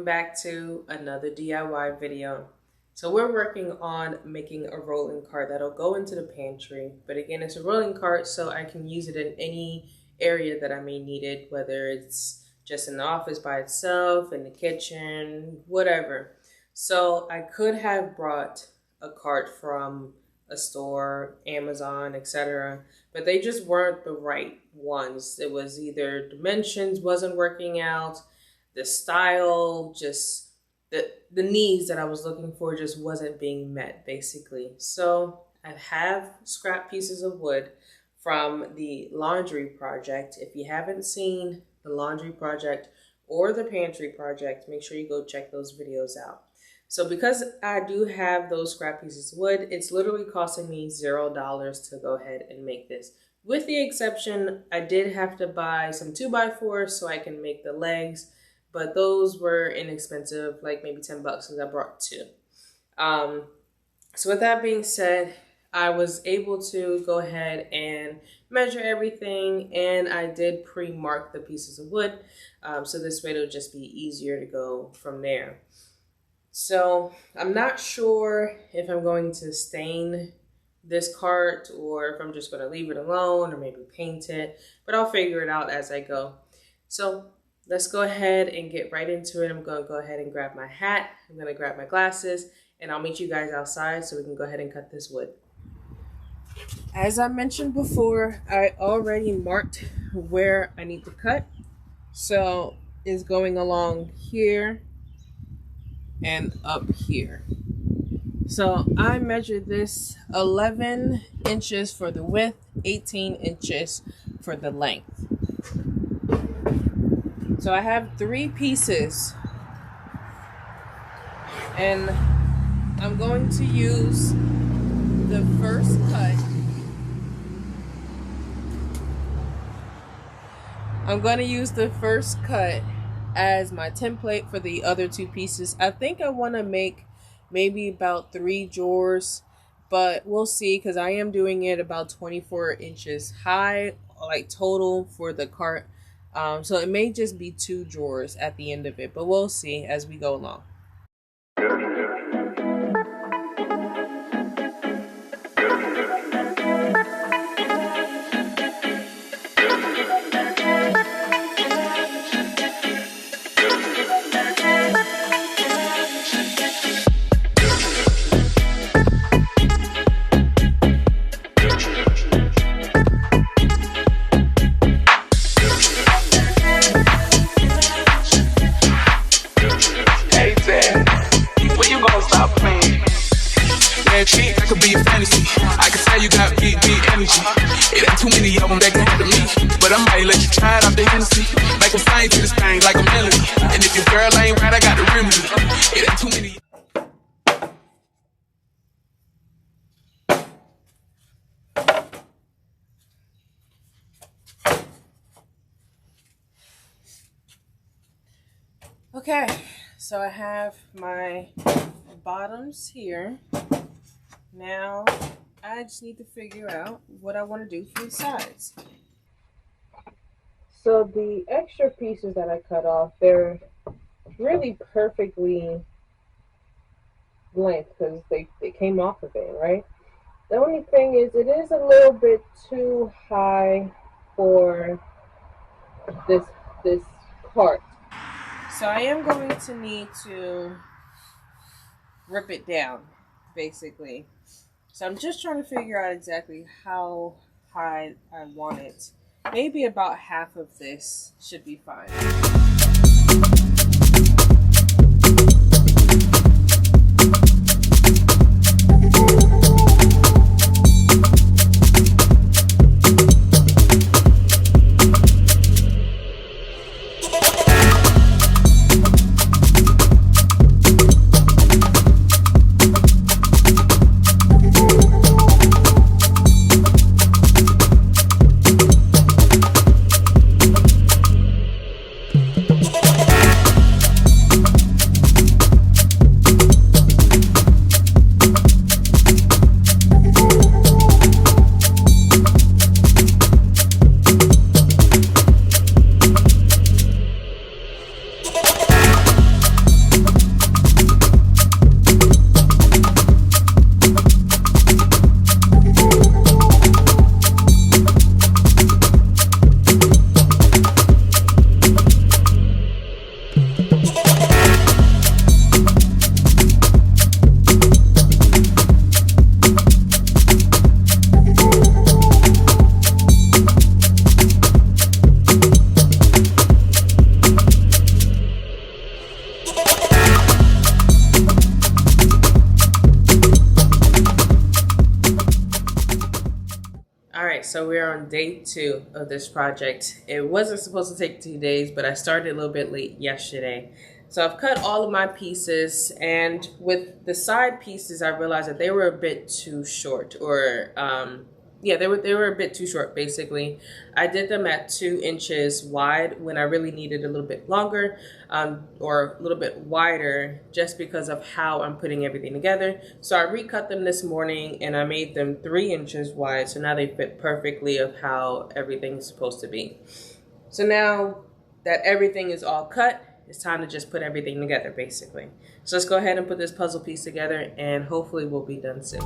welcome back to another DIY video. So we're working on making a rolling cart that'll go into the pantry, but again, it's a rolling cart so I can use it in any area that I may need it, whether it's just in the office by itself, in the kitchen, whatever. So I could have brought a cart from a store, Amazon, etc., but they just weren't the right ones. It was either dimensions wasn't working out, the style, just the needs that I was looking for just wasn't being met, basically. So I have scrap pieces of wood from the laundry project. If you haven't seen the laundry project or the pantry project, make sure you go check those videos out. So because I do have those scrap pieces of wood, it's literally costing me $0 to go ahead and make this. With the exception, I did have to buy some 2x4s so I can make the legs, but those were inexpensive, like maybe 10 bucks since I brought two. So with that being said, I was able to go ahead and measure everything, and I did pre-mark the pieces of wood, so this way it'll just be easier to go from there. So I'm not sure if I'm going to stain this cart or if I'm just going to leave it alone or maybe paint it, but I'll figure it out as I go. So let's go ahead and get right into it. I'm going to go ahead and grab my hat. I'm going to grab my glasses, and I'll meet you guys outside so we can go ahead and cut this wood. As I mentioned before, I already marked where I need to cut. So it's going along here and up here. So I measured this 11 inches for the width, 18 inches for the length. So I have 3 pieces, and I'm going to use the first cut. I'm going to use the first cut as my template for the other 2 pieces. I think I want to make maybe about 3 drawers, but we'll see, because I am doing it about 24 inches high, like total for the cart. So it may just be 2 drawers at the end of it, but we'll see as we go along. That could be a fantasy. I can say you got big energy. It ain't too many of them that can handle me, but I might let you try it off the Hennessy. Make them sing to this thing like a melody. And if your girl ain't right, I got the remedy. It ain't too many. Okay, so I have my bottoms here. Now I just need to figure out what I want to do for the sides. So the extra pieces that I cut off, they're really perfectly length because they came off of it, right? The only thing is it is a little bit too high for this cart. So I am going to need to rip it down, basically. So I'm just trying to figure out exactly how high I want it. Maybe about half of this should be fine. All right, so we're on day 2 of this project. It wasn't supposed to take 2 days, but I started a little bit late yesterday. So I've cut all of my pieces, and with the side pieces, I realized that they were a bit too short, or they were a bit too short, basically. I did them at 2 inches wide when I really needed a little bit longer, or a little bit wider, just because of how I'm putting everything together. So I recut them this morning and I made them 3 inches wide, so now they fit perfectly of how everything's supposed to be. So now that everything is all cut, it's time to just put everything together, basically. So let's go ahead and put this puzzle piece together, and hopefully we'll be done soon.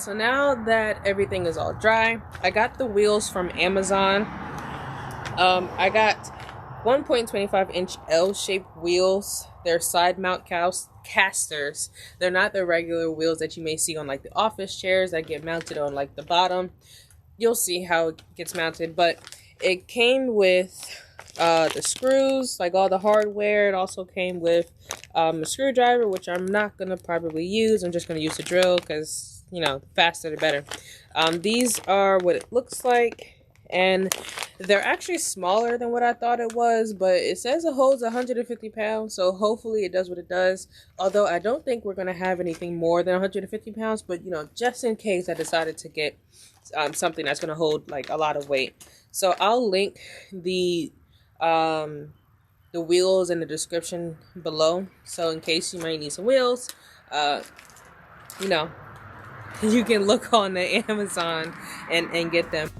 so now that everything is all dry, I got the wheels from Amazon. I got 1.25-inch L-shaped wheels. They're side mount casters. They're not the regular wheels that you may see on like the office chairs that get mounted on like the bottom. You'll see how it gets mounted, but it came with the screws, like all the hardware. It also came with a screwdriver, which I'm not gonna probably use. I'm just gonna use the drill because, you know, the faster the better. These are what it looks like, and they're actually smaller than what I thought it was, but it says it holds 150 pounds, so hopefully it does what it does. Although I don't think we're gonna have anything more than 150 pounds, but you know, just in case I decided to get something that's gonna hold like a lot of weight. So I'll link the wheels in the description below, so in case you might need some wheels, you know, you can look on the Amazon and get them.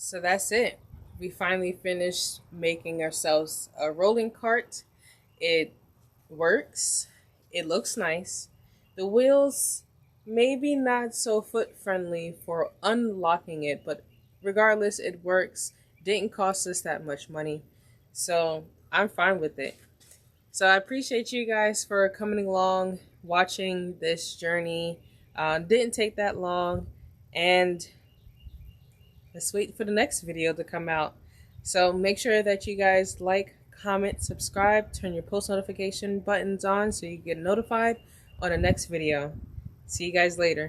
So that's it. We finally finished making ourselves a rolling cart. It works. It looks nice. The wheels maybe not so foot friendly for unlocking it, but regardless, it works. Didn't cost us that much money, so I'm fine with it. So I appreciate you guys for coming along, watching this journey. Didn't take that long, and let's wait for the next video to come out. So make sure that you guys like, comment, subscribe, turn your post notification buttons on so you get notified on the next video. See you guys later.